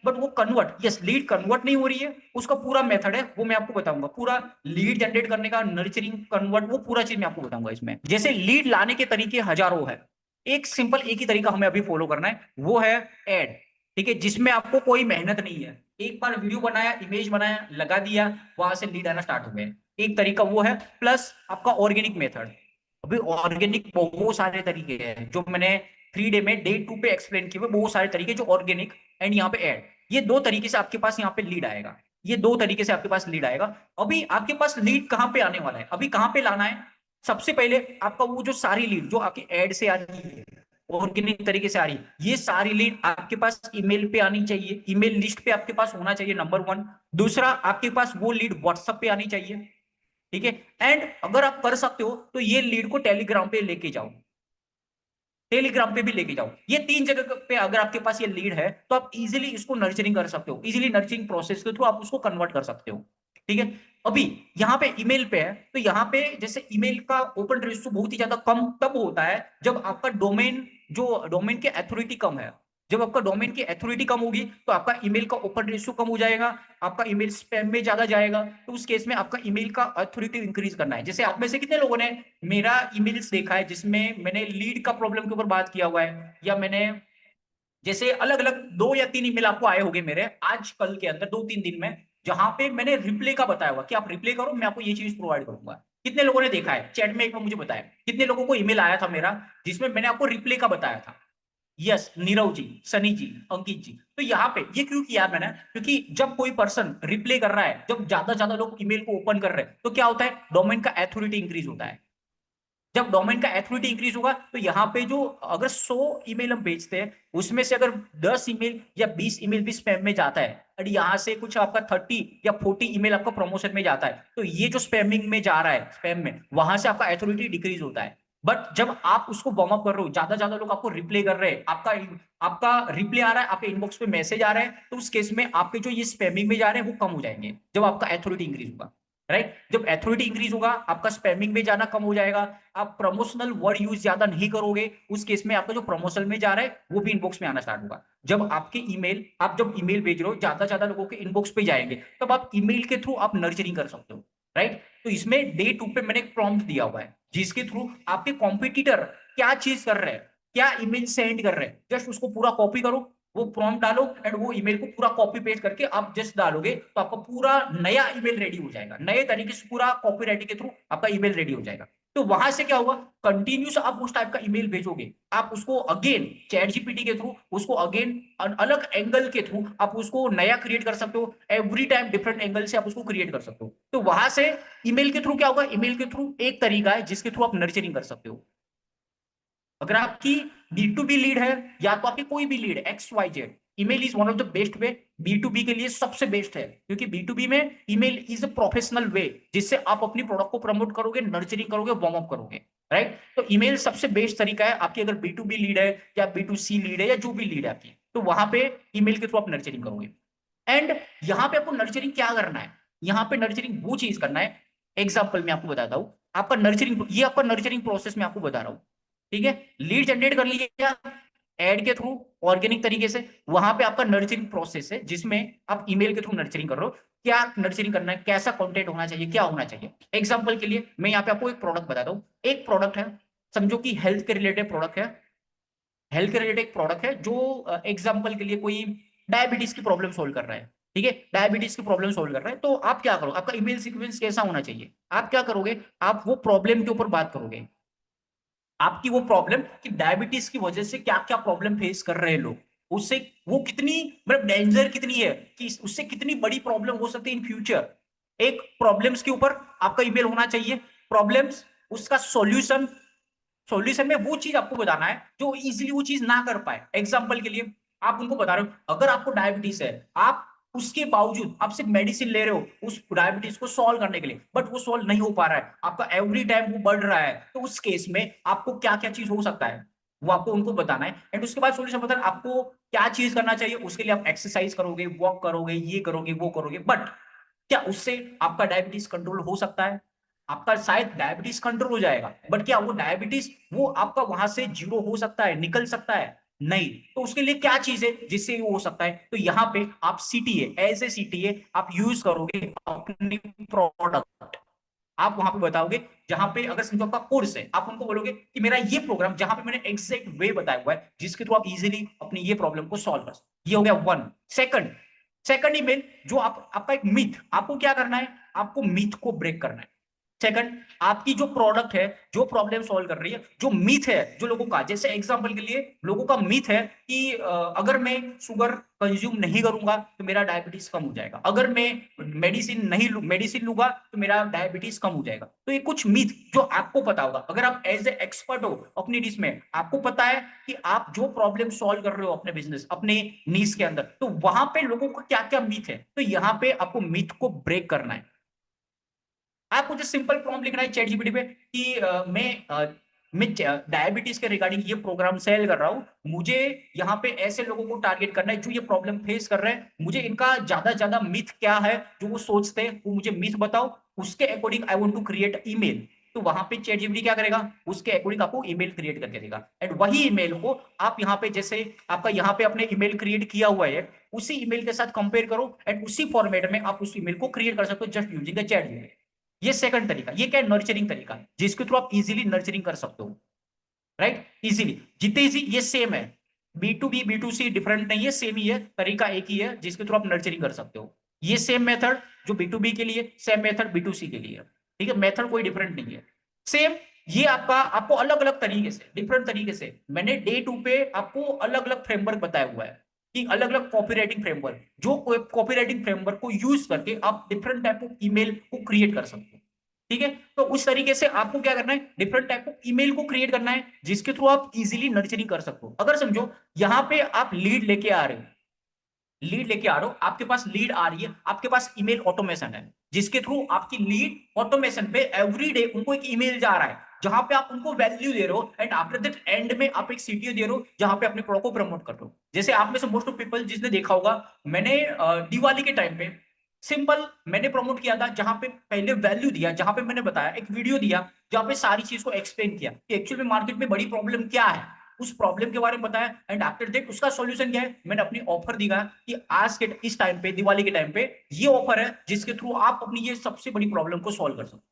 But वो convert, yes lead convert नहीं हो रही है, उसका पूरा मेथड है वो मैं आपको बताऊंगा। पूरा लीड जनरेट करने का, नर्चरिंग, कन्वर्ट, वो पूरा चीज मैं आपको बताऊंगा इसमें। जैसे लीड लाने के तरीके हजारों है, एक सिंपल एक ही तरीका हमें अभी फॉलो करना है, वो है एड। ठीक है, जिसमें आपको कोई मेहनत नहीं है, एक बार वीडियो बनाया, इमेज बनाया, लगा दिया, वहां से लीड आना स्टार्ट हो गए। एक तरीका वो है, प्लस आपका ऑर्गेनिक मेथड। अभी ऑर्गेनिक बहुत सारे तरीके हैं जो मैंने 3 डे में डे 2 पे एक्सप्लेन किए हुए, बहुत सारे तरीके जो ऑर्गेनिक एंड यहाँ पे ऐड, ये दो तरीके से आपके पास यहाँ पे लीड आएगा। ये दो तरीके से आपके पास लीड आएगा। अभी आपके पास लीड कहां पे आने वाला है, अभी कहां पे लाना है? सबसे पहले आपका वो जो सारी लीड जो आपकी एड से आ रही है, ऑर्गेनिक तरीके से आ रही है, ये सारी लीड आपके पास ईमेल पे आनी चाहिए, ईमेल लिस्ट पे आपके पास होना चाहिए, नंबर 1। दूसरा, आपके पास वो लीड व्हाट्सएप पे आनी चाहिए। ठीक है, एंड अगर आप कर सकते हो तो ये लीड को टेलीग्राम पे लेके जाओ, टेलीग्राम पे भी लेके जाओ। ये 3 जगह पे अगर आपके पास ये लीड है तो आप इजीली इसको नर्चरिंग कर सकते हो, इजीली नर्चरिंग प्रोसेस के थ्रू आप उसको कन्वर्ट कर सकते हो। ठीक है, अभी यहाँ पे ईमेल पे है, तो यहाँ पे जैसे ईमेल का ओपन रेशियो बहुत ही ज्यादा कम तब होता है जब आपका डोमेन, जो डोमेन की अथॉरिटी कम है। जब आपका डोमेन की अथॉरिटी कम होगी तो आपका ईमेल का ओपन रेशियो कम हो जाएगा, आपका ईमेल स्पैम में ज्यादा जाएगा। तो उस केस में आपका ईमेल का अथॉरिटी इंक्रीज करना है। जैसे आप में से कितने लोगों ने मेरा ईमेल्स देखा है जिसमें मैंने लीड का प्रॉब्लम के ऊपर बात किया हुआ है, या मैंने जैसे अलग अलग 2 या 3 ईमेल आपको आए होंगे मेरे आज कल के अंदर 2-3 दिन में, जहां पे मैंने रिप्ले का बताया हुआ कि आप रिप्ले करो, मैं आपको ये चीज प्रोवाइड करूंगा। कितने लोगों ने देखा है चैट में एक बार मुझे बताया, कितने लोगों को ईमेल आया था मेरा जिसमें मैंने आपको रिप्ले का बताया था? यस, नीरव जी, सनी जी, अंकित जी। तो यहाँ पे ये क्यों किया मैंने? क्योंकि जब कोई पर्सन रिप्ले कर रहा है, जब ज्यादा ज्यादा लोग ईमेल को ओपन कर रहे हैं, तो क्या होता है, डोमेन का अथॉरिटी इंक्रीज होता है। जब डोमेन का अथॉरिटी इंक्रीज होगा तो यहाँ पे जो अगर 100 ईमेल हम भेजते हैं, उसमें से अगर 10 ईमेल या 20 ईमेल भी स्पैम में जाता है, और यहाँ से कुछ आपका 30 या 40 ईमेल आपका प्रमोशन में जाता है, तो ये जो स्पैमिंग में जा रहा है, स्पैम में, वहां से आपका अथॉरिटी डिक्रीज होता है। बट जब आप उसको वार्म अप कर रहे हो, ज्यादा ज्यादा लोग आपको रिप्लाई कर रहे हैं, आपका आपका रिप्लाई आ रहा है, आपके इनबॉक्स पे मैसेज आ रहा है, तो उस केस में आपके जो ये स्पैमिंग में जा रहे हैं वो कम हो जाएंगे, जब आपका अथॉरिटी इंक्रीज होगा। राइट, जब अथॉरिटी इंक्रीज होगा आपका स्पैमिंग में जाना कम हो जाएगा, आप प्रमोशनल वर्ड यूज ज्यादा नहीं करोगे, उस केस में आपका जो प्रमोशन में जा रहा है वो भी इनबॉक्स में आना स्टार्ट होगा। जब आपके ईमेल, आप जब ईमेल भेज रहे हो ज्यादा ज्यादा लोगों के इनबॉक्स पे जाएंगे, तब आप ईमेल के थ्रू आप नर्चरिंग कर सकते हो। राइट, तो इसमें डे 2 पे मैंने एक प्रॉम्प्ट दिया हुआ है जिसके थ्रू आपके कॉम्पिटिटर क्या चीज कर रहे हैं, क्या ईमेल सेंड कर रहे हैं, जस्ट उसको पूरा कॉपी करो, वो प्रॉम्प्ट डालो, एंड वो ईमेल को पूरा कॉपी पेस्ट करके आप जस्ट डालोगे, तो आपका पूरा नया ईमेल रेडी हो जाएगा, नए तरीके से पूरा कॉपी राइटिंग के थ्रू आपका ईमेल रेडी हो जाएगा। तो वहां से क्या होगा, कंटिन्यूस आप उस टाइप का ईमेल भेजोगे, आप उसको अगेन चैट जीपीटी के थ्रू, उसको अगेन अलग एंगल के थ्रू आप उसको नया क्रिएट कर सकते हो, एवरी टाइम डिफरेंट एंगल से आप उसको क्रिएट कर सकते हो। तो वहां से ईमेल के थ्रू क्या होगा, ईमेल के थ्रू एक तरीका है जिसके थ्रू आप नर्चरिंग कर सकते हो। अगर आपकी B2B लीड है, या तो आपकी कोई भी lead XYZ, email is one of the best way. B2B के लिए सबसे बेस्ट है, क्योंकि B2B में email is a professional way जिससे आप अपनी प्रोडक्ट को प्रमोट करोगे, नर्चरिंग करोगे, वार्म अप करोगे। राइट, तो ईमेल सबसे बेस्ट तरीका है आपकी, अगर B2B लीड है या B2C लीड है या जो भी लीड है आपकी, तो वहां पे ईमेल के थ्रू आप नर्चरिंग करोगे। एंड यहाँ पे आपको नर्चरिंग क्या करना है, यहाँ पे नर्चरिंग वो चीज करना है। एग्जाम्पल मैं आपको बताता हूँ, आपका नर्चरिंग, ये आपका नर्चरिंग प्रोसेस मैं आपको बता रहा हूँ। ठीक है, लीड जनरेट कर लिया एड के थ्रू, ऑर्गेनिक तरीके से, वहां पे आपका नर्चरिंग प्रोसेस है जिसमें आप ईमेल के थ्रू नर्चरिंग कर रहे हो। क्या नर्चरिंग करना है, कैसा कंटेंट होना चाहिए, क्या होना चाहिए। एग्जांपल के लिए मैं यहाँ पे आपको एक प्रोडक्ट बताता हूँ, एक प्रोडक्ट है, समझो कि हेल्थ के रिलेटेड प्रोडक्ट है, हेल्थ के रिलेटेड एक प्रोडक्ट है जो एग्जांपल के लिए कोई डायबिटीज की प्रॉब्लम सोल्व कर रहा है। ठीक है, डायबिटीज की प्रॉब्लम सोल्व कर रहा है, तो आप क्या करो, आपका ईमेल सीक्वेंस कैसा होना चाहिए, आप क्या करोगे, आप वो प्रॉब्लम के ऊपर बात करोगे, आपकी वो प्रॉब्लम कि डायबिटीज की वजह से क्या क्या प्रॉब्लम फेस कर रहे हैं लोग, उससे वो कितनी, मतलब डेंजर कितनी है, कि उससे कितनी बड़ी प्रॉब्लम हो सकती है इन फ्यूचर। एक प्रॉब्लम्स के ऊपर आपका ईमेल होना चाहिए, प्रॉब्लम्स, उसका सॉल्यूशन, सॉल्यूशन में वो चीज आपको बताना है जो इजीली वो चीज ना कर पाए। एग्जांपल के लिए आप उनको बता रहे हो, अगर आपको डायबिटीज है, आप उसके बावजूद आप सिर्फ मेडिसिन ले रहे हो उस डायबिटीज को सॉल्व करने के लिए, बट वो सॉल्व नहीं हो पा रहा है, आपका एवरी टाइम वो बढ़ रहा है, तो उस केस में आपको क्या क्या चीज हो सकता है वो आपको उनको बताना है। एंड उसके बाद सोल्यूशन बताना आपको क्या चीज करना चाहिए, उसके लिए आप एक्सरसाइज करोगे, वॉक करोगे, ये करोगे, वो करोगे, बट क्या उससे आपका डायबिटीज कंट्रोल हो सकता है? आपका शायद डायबिटीज कंट्रोल हो जाएगा, बट क्या वो डायबिटीज वो आपका वहां से जीरो हो सकता है, निकल सकता है? नहीं। तो उसके लिए क्या चीज है जिससे वो हो सकता है? तो यहाँ पे आप सीटीए, एज ए सीटीए आप यूज करोगे अपनी प्रोडक्ट। आप वहां पे बताओगे, जहां पे अगर समझो आपका कोर्स है, आप उनको बोलोगे कि मेरा ये प्रोग्राम, जहां पे मैंने एग्जैक्ट वे बताया हुआ है जिसके थ्रू आप इजीली अपनी ये प्रॉब्लम को सॉल्व कर सकते। ये हो गया वन। सेकंड, सेकंड ईमेल जो आपका एक मिथ, आपको क्या करना है? आपको मिथ को ब्रेक करना है। सेकंड, आपकी जो प्रोडक्ट है, जो प्रॉब्लम सॉल्व कर रही है, जो मिथ है जो लोगों का, जैसे एग्जांपल के लिए लोगों का मिथ है कि अगर मैं शुगर कंज्यूम नहीं करूंगा तो मेरा डायबिटीज कम हो जाएगा, अगर मैं मेडिसिन लूंगा तो मेरा डायबिटीज कम हो जाएगा। तो ये कुछ मिथ जो आपको पता होगा, अगर आप एज ए एक्सपर्ट हो अपनी डिश में, आपको पता है कि आप जो प्रॉब्लम सॉल्व कर रहे हो अपने बिजनेस, अपने नीश के अंदर, तो वहां पे लोगों का क्या क्या मिथ है, तो यहाँ पे आपको मिथ को ब्रेक करना है। आपको जो सिंपल प्रॉम्प्ट लिखना है चैट जीपीटी पे कि मैं डायबिटीज के रिगार्डिंग ये प्रोग्राम सेल कर रहा हूँ, मुझे यहाँ पे ऐसे लोगों को टारगेट करना है जो ये प्रॉब्लम फेस कर रहे हैं, मुझे इनका ज्यादा ज्यादा मिथ क्या है जो वो सोचते हैं, वो मुझे मिथ बताओ, उसके according I want to create email. तो वहां पे चैट जीपीटी क्या करेगा? उसके अकॉर्डिंग आपको ईमेल क्रिएट करके देगा, एंड वही ईमेल को आप यहाँ पे, जैसे आपका यहाँ पे अपने ईमेल क्रिएट किया हुआ है, उसी ईमेल के साथ कंपेयर करो एंड उसी फॉर्मेट में आप उस ईमेल को क्रिएट कर सकते हो just using the chat GPT. ये सेकंड तरीका, ये क्या है? नर्चरिंग तरीका, जिसके थ्रू आप इजीली नर्चरिंग कर सकते हो, राइट? इजीली, जितने इजी, ये सेम है। B to B, B to C different नहीं है, सेम ही है, तरीका एक ही है जिसके थ्रू आप नर्चरिंग कर सकते हो। ये सेम मेथड जो बी टू बी के लिए, सेम मेथड बी टू सी के लिए, ठीक है? मेथड कोई डिफरेंट नहीं है, सेम। ये आपको अलग अलग तरीके से, डिफरेंट तरीके से मैंने डे टू पे आपको अलग अलग फ्रेमवर्क बताया हुआ है कि अलग अलग कॉपीराइटिंग फ्रेमवर्क, जो कॉपीराइटिंग फ्रेमवर्क को यूज करके आप डिफरेंट टाइप ऑफ ईमेल को क्रिएट कर सकते हो, ठीक है? तो उस तरीके से आपको क्या करना है? डिफरेंट टाइप ऑफ ईमेल को क्रिएट करना है जिसके थ्रू आप इजीली नर्चरिंग कर सकते हो। अगर समझो यहाँ पे आप लीड लेके आ रहे हो, लीड लेके आ रहे हो, आपके पास लीड आ रही है, आपके पास ईमेल ऑटोमेशन है जिसके थ्रू आपकी लीड ऑटोमेशन पे एवरी डे उनको एक ईमेल जा रहा है जहां पे आप उनको वैल्यू दे रहे हो, एंड आफ्टर दैट एंड में आप एक सीटीओ दे रहे हो जहां पे अपने प्रोडक्ट को प्रमोट कर रहे हो। जैसे आप में से मोस्ट ऑफ पीपल जिसने देखा होगा, मैंने दिवाली के टाइम पे सिंपल मैंने प्रमोट किया था, जहां पे पहले वैल्यू दिया, जहां पे मैंने बताया, एक वीडियो दिया जहां पे सारी चीज को एक्सप्लेन किया कि एक्चुअली में मार्केट में बड़ी प्रॉब्लम क्या है, उस प्रॉब्लम के बारे में बताया, एंड आफ्टर दैट उसका सॉल्यूशन क्या है, मैंने अपनी ऑफर दिखा कि आज के इस टाइम पे, दिवाली के टाइम पे ये ऑफर है जिसके थ्रू आप अपनी ये सबसे बड़ी प्रॉब्लम को सॉल्व कर सकते हो,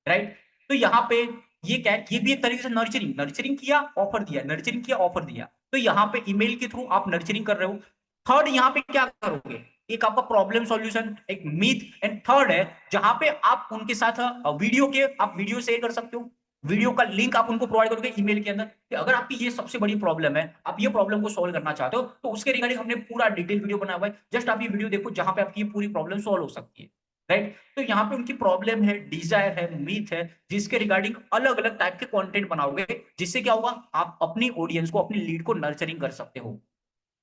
राइट? तो यहाँ पे ये क्या है? ये भी एक तरीके से नर्चरिंग, नर्चरिंग किया, ऑफर दिया, नर्चरिंग किया, ऑफर दिया। तो यहाँ पे ईमेल के थ्रू आप नर्चरिंग कर रहे हो। थर्ड, यहाँ पे क्या करोगे? एक आपका प्रॉब्लम सॉल्यूशन, एक मीथ, एंड थर्ड है जहां पे आप उनके साथ वीडियो के, आप वीडियो शेयर कर सकते हो, वीडियो का लिंक आप उनको प्रोवाइड करोगे ईमेल के अंदर कि अगर आपकी ये सबसे बड़ी प्रॉब्लम है, आप ये प्रॉब्लम को सॉल्व करना चाहते हो, तो उसके रिगार्डिंग हमने पूरा डिटेल वीडियो बनाया हुआ है, जस्ट आप ये वीडियो देखो जहां पे आपकी ये पूरी प्रॉब्लम सॉल्व हो सकती है, राइट? तो यहाँ पे उनकी प्रॉब्लम है, डिजायर है, मीथ है, जिसके रिगार्डिंग अलग अलग टाइप के कंटेंट बनाओगे, जिससे क्या होगा? आप अपनी ऑडियंस को, अपनी लीड को नर्चरिंग कर सकते हो,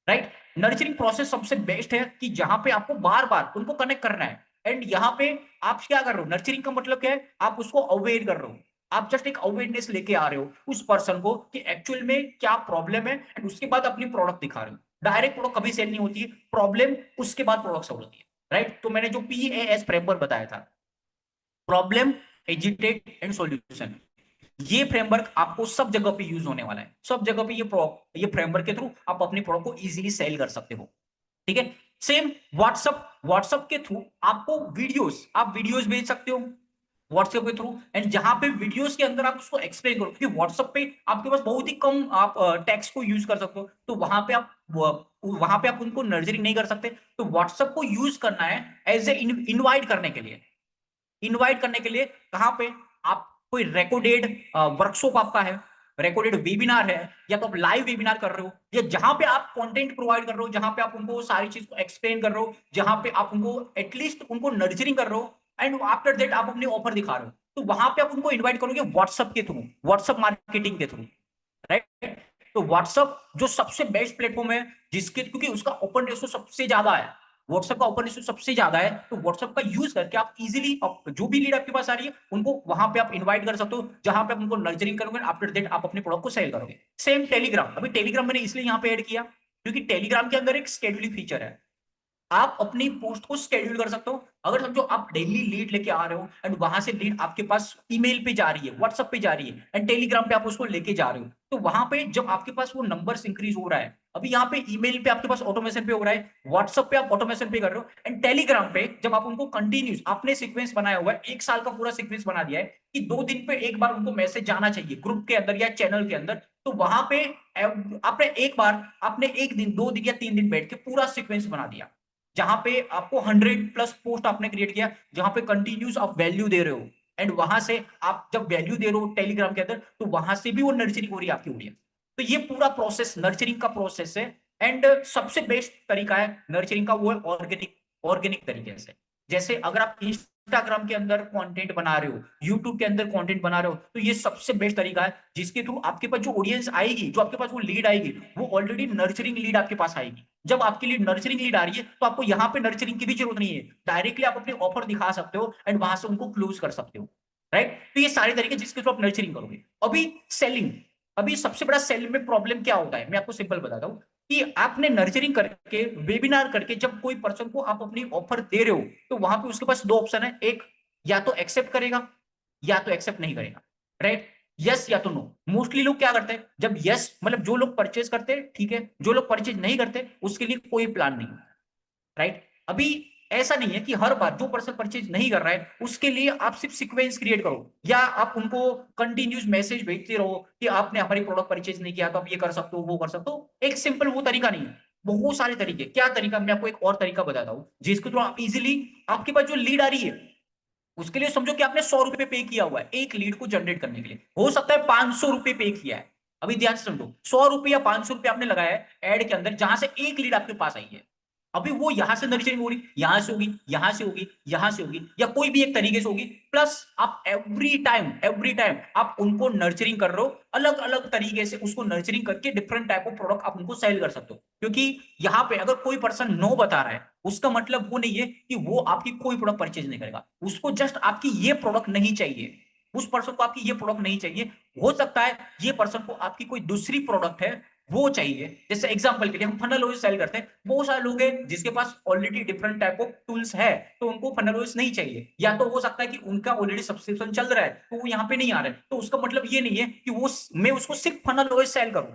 राइट? नर्चरिंग प्रोसेस सबसे बेस्ट है कि जहां पे आपको बार बार उनको कनेक्ट करना है, एंड यहाँ पे आप क्या कर रहे हो? नर्चरिंग का मतलब क्या है? आप उसको अवेयर कर रहे हो, आप जस्ट एक अवेयरनेस लेके आ रहे हो उस पर्सन को कि एक्चुअल में क्या प्रॉब्लम है, एंड उसके बाद अपनी प्रोडक्ट दिखा रहे हो। डायरेक्ट प्रोडक्ट कभी सेल नहीं होती है, प्रॉब्लम उसके बाद प्रोडक्ट सेल होती है, राइट? तो मैंने जो PAS फ्रेमवर्क बताया था, प्रॉब्लम, एजिटेट एंड सॉल्यूशन, ये फ्रेमवर्क आपको सब जगह पे यूज होने वाला है, सब जगह पे ये फ्रेमवर्क के थ्रू आप अपनी प्रोडक्ट को इजीली सेल कर सकते हो, ठीक है? सेम व्हाट्सअप, व्हाट्सअप के थ्रू आपको वीडियोस, आप वीडियोस भेज सकते हो व्हाट्सएप के थ्रू, एंड जहां पे वीडियोस के अंदर आप उसको एक्सप्लेन करो, क्योंकि व्हाट्सएप पे आपके पास बहुत ही कम आप टेक्स्ट को यूज कर सकते हो, तो वहां पे आप उनको नर्जरिंग नहीं कर सकते, तो व्हाट्सएप को यूज करना है एज ए इनवाइट करने के लिए, इनवाइट करने के लिए। कहां पे? आप कोई रिकॉर्डेड वर्कशॉप आपका है, रिकॉर्डेड वेबिनार है, या तो आप लाइव वेबिनार कर रहे हो, या जहां पे आप कंटेंट प्रोवाइड कर रहे हो, जहां पे आप उनको सारी चीज को एक्सप्लेन कर रहे हो, जहां पे आप उनको एटलीस्ट उनको नर्चरिंग कर रहे हो, एंड आफ्टर दैट आप अपने ऑफर दिखा रहे हो, तो वहां पे आप उनको इन्वाइट करोगे व्हाट्सएप के थ्रू, व्हाट्सएप मार्केटिंग के थ्रू, राइट? तो व्हाट्सएप जो सबसे बेस्ट प्लेटफॉर्म है, जिसके, क्योंकि उसका ओपन रेशियो सबसे ज्यादा है, व्हाट्सएप का ओपन रेशियो सबसे ज्यादा है, तो व्हाट्सएप का यूज करके आप इजीली जो भी लीड आपके पास आ रही है उनको वहां पे आप इनवाइट कर सकते हो, जहां पे आप उनको नर्चरिंग करोगे, आफ्टर दैट आप अपने प्रोडक्ट को सेल करोगे। सेम टेलीग्राम, अभी टेलीग्राम मैंने इसलिए यहां पे ऐड किया क्योंकि टेलीग्राम के अंदर एक स्केड्यूलिंग फीचर है, आप अपनी पोस्ट को शेड्यूल कर सकते हो। अगर समझो आप डेली लीड लेके आ रहे हो एंड वहां से लीड आपके पास ईमेल पे जा रही है, व्हाट्सएप पे जा रही है एंड टेलीग्राम पे आप उसको लेके जा रहे हो, तो वहां पे जब आपके पास वो नंबर्स इंक्रीज हो रहा है, अभी यहाँ पे ईमेल पे आपके पास ऑटोमेशन पे हो रहा है, व्हाट्सएप पे आप ऑटोमेशन पे कर रहे हो एंड टेलीग्राम पे जब आप उनको कंटिन्यूस आपने सीक्वेंस बनाया हुआ है, 1 साल का पूरा सीक्वेंस बना दिया है कि 2 दिन पे एक बार उनको मैसेज जाना चाहिए ग्रुप के अंदर या चैनल के अंदर, तो वहां पे आपने एक बार, आपने 1 दिन 2 दिन या 3 दिन बैठ के पूरा सीक्वेंस बना दिया, जहां पे आपको 100+ पोस्ट आपने क्रिएट किया, जहां पे कंटिन्यूस आप वैल्यू दे रहे हो एंड वहां से आप जब वैल्यू दे रहे हो टेलीग्राम के अंदर, तो वहां से भी वो नर्चरिंग हो रही है आपकी ऑडियंस। तो ये पूरा प्रोसेस नर्चरिंग का प्रोसेस है एंड सबसे बेस्ट तरीका है नर्चरिंग का, वो है ऑर्गेनिक, ऑर्गेनिक तरीके से। जैसे अगर आप इंस्टाग्राम के अंदर कंटेंट बना रहे हो, यूट्यूब के अंदर कंटेंट बना रहे हो, तो ये सबसे बेस्ट तरीका है जिसके थ्रू आपके पास जो ऑडियंस आएगी, जो आपके पास वो लीड आएगी, वो ऑलरेडी नर्चरिंग लीड आपके पास आएगी। जब आपके लिए नर्चरिंग लीड आ रही है तो आपको यहाँ पे नर्चरिंग की भी जरूरत नहीं है, डायरेक्टली आप अपने ऑफर दिखा सकते हो एंड वहां से उनको क्लोज कर सकते हो, राइट। तो ये सारे तरीके जिसके थ्रू आप नर्चरिंग करोगे। अभी सेलिंग, अभी सबसे बड़ा सेल में प्रॉब्लम क्या होता है मैं आपको सिंपल बताता हूँ कि आपने नर्चरिंग करके, वेबिनार करके जब कोई पर्सन को आप अपनी ऑफर दे रहे हो, तो वहां पे उसके पास 2 ऑप्शन है, एक या तो एक्सेप्ट करेगा या तो एक्सेप्ट नहीं करेगा, राइट। यस या तो नो। मोस्टली लोग क्या करते हैं, जब यस मतलब जो लोग परचेज करते हैं ठीक है, जो लोग परचेज नहीं करते उसके लिए कोई प्लान नहीं, राइट। अभी ऐसा नहीं है कि हर बार जो पर्सन परचेज नहीं कर रहा है उसके लिए आप सिर्फ सीक्वेंस क्रिएट करो या आप उनको कंटिन्यूस मैसेज भेजते रहो कि आपने हमारी प्रोडक्ट परचेज नहीं किया तो आप ये कर सकते हो वो कर सकते हो। एक सिंपल वो तरीका नहीं है, बहुत सारे तरीके। क्या तरीका, मैं आपको एक और तरीका बताता हूँ जिसके थ्रू आप इजीली, आपके पास जो लीड आ रही है उसके लिए समझो कि आपने 100 रुपए पे किया हुआ है एक लीड को जनरेट करने के लिए, हो सकता है 500 रुपए पे किया है। अभी ध्यान से समझो, 100 रुपए या 500 रुपए आपने लगाया है एड के अंदर जहां से एक लीड आपके पास आई है। अभी वो यहां से नर्चरिंग हो रही, यहां से होगी, यहां से होगी, यहां से होगी, या कोई भी एक तरीके से होगी, प्लस आप एवरी टाइम आप उनको नर्चरिंग कर रहे हो, अलग अलग तरीके से उसको नर्चरिंग करके डिफरेंट टाइप ऑफ प्रोडक्ट आप उनको सेल कर सकते हो। क्योंकि यहाँ पे अगर कोई पर्सन नो बता रहा है उसका मतलब वो नहीं है कि वो आपकी कोई प्रोडक्ट परचेज नहीं करेगा, उसको जस्ट आपकी ये प्रोडक्ट नहीं चाहिए, उस पर्सन को आपकी ये प्रोडक्ट नहीं चाहिए। हो सकता है ये पर्सन को आपकी कोई दूसरी प्रोडक्ट है वो चाहिए। जैसे एग्जांपल के लिए हम फनल ऑयल सेल करते हैं, बहुत सारे लोग हैं जिसके पास already different type of tools है, तो उनको फनल ऑयल नहीं चाहिए, या तो हो सकता है कि उनका ऑलरेडी सब्सक्रिप्शन चल रहा है तो वो यहाँ पे नहीं आ रहा है, तो उसका मतलब ये नहीं है कि वो मैं उसको सिर्फ फनल ऑयल सेल करूं,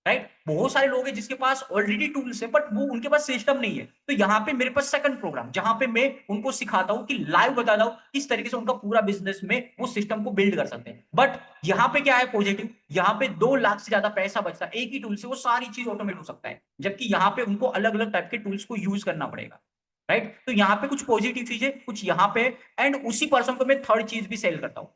राइट। बहुत सारे लोग हैं जिसके पास ऑलरेडी टूल्स है बट वो उनके पास सिस्टम नहीं है, तो यहाँ पे मेरे पास सेकंड प्रोग्राम जहां पे मैं उनको सिखाता हूँ कि लाइव बताता हूँ किस तरीके से उनका पूरा बिजनेस में वो सिस्टम को बिल्ड कर सकते हैं। बट यहाँ पे क्या है पॉजिटिव, यहाँ पे 2 लाख से ज्यादा पैसा बचता है, एक ही टूल से वो सारी चीज ऑटोमेट हो सकता है, जबकि यहाँ पे उनको अलग अलग टाइप के टूल्स को यूज करना पड़ेगा, राइट। तो यहाँ पे कुछ पॉजिटिव चीजें कुछ यहाँ पे, एंड उसी पर्सन को मैं थर्ड चीज भी सेल करता हूँ,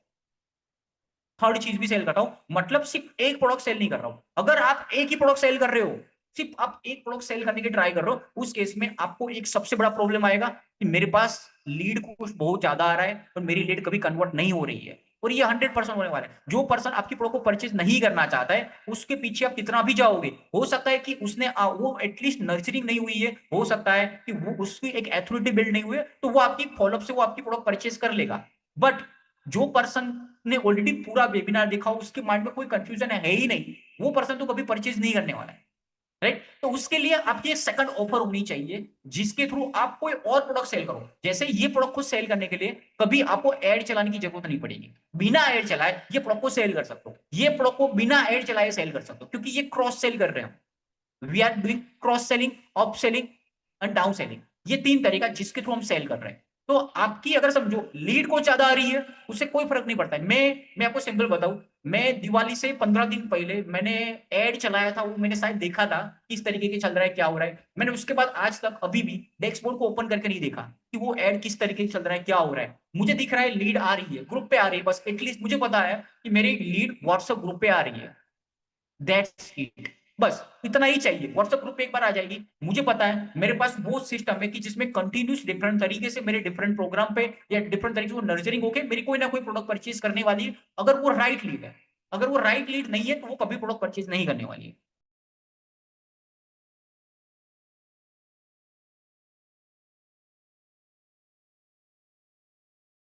थर्ड चीज भी सेल कर रहा हूं, मतलब सिर्फ एक प्रोडक्ट सेल नहीं कर रहा हूं। अगर आप एक ही प्रोडक्ट सेल कर रहे हो, सिर्फ आप एक प्रोडक्ट सेल करने की ट्राई कर रहे हो, उस केस में आपको एक सबसे बड़ा प्रॉब्लम आएगा कि मेरे पास लीड कुछ बहुत ज्यादा आ रहा है और मेरी लीड कभी कन्वर्ट नहीं हो रही है, और ये 100% होने वाला है। जो पर्सन आपकी प्रोडक्ट को परचेज नहीं करना चाहता है उसके पीछे आप कितना भी जाओगे, हो सकता है कि उसने वो एटलीस्ट नर्चरिंग नहीं हुई है, हो सकता है कि वो उसकी एक अथॉरिटी बिल्ड नहीं हुई है, तो वो आपकी फॉलोअप से वो आपकी प्रोडक्ट परचेज कर लेगा। बट जो पर्सन ने ऑलरेडी पूरा वेबिनार देखा हो, उसके माइंड में कोई कंफ्यूजन है ही नहीं, वो पर्सन तो कभी परचेज नहीं करने वाला है, राइट। तो उसके लिए आपकी सेकंड ऑफर होनी चाहिए जिसके थ्रू आप कोई और प्रोडक्ट सेल करो। जैसे ये प्रोडक्ट को सेल करने के लिए कभी आपको एड चलाने की जरूरत नहीं पड़ेगी, बिना एड चलाए ये प्रोडक्ट को सेल कर सकते हो, ये प्रोडक्ट को बिना एड चलाए सेल कर सकते हो, क्योंकि ये क्रॉस सेल कर रहे हो, we are doing cross selling, up selling and down selling, ये 3 तरीका जिसके थ्रू हम सेल कर रहे हैं। तो आपकी अगर समझो लीड को ज्यादा आ रही है उससे कोई फर्क नहीं पड़ता है। मैं आपको सिंपल बताऊं, मैं दिवाली से 15 दिन पहले मैंने एड चलाया था, वो मैंने शायद देखा था किस तरीके के चल रहा है क्या हो रहा है, मैंने उसके बाद आज तक अभी भी डैशबोर्ड को ओपन करके नहीं देखा कि वो एड किस तरीके से चल रहा है क्या हो रहा है। मुझे दिख रहा है लीड आ रही है, ग्रुप पे आ रही है, बस एटलीस्ट मुझे पता है कि मेरी लीड व्हाट्सएप ग्रुप पे आ रही है, दैट्स इट। बस इतना ही चाहिए, व्हाट्सएप ग्रुप पे एक बार आ जाएगी, मुझे पता है मेरे पास वो सिस्टम है कि जिसमें कंटिन्यूस डिफरेंट तरीके से मेरे डिफरेंट प्रोग्राम पे या डिफरेंट तरीके से नर्चरिंग होके मेरी कोई ना कोई प्रोडक्ट परचेज करने वाली है, अगर वो राइट लीड है। अगर वो राइट लीड नहीं है तो वो कभी प्रोडक्ट परचेज नहीं करने वाली है।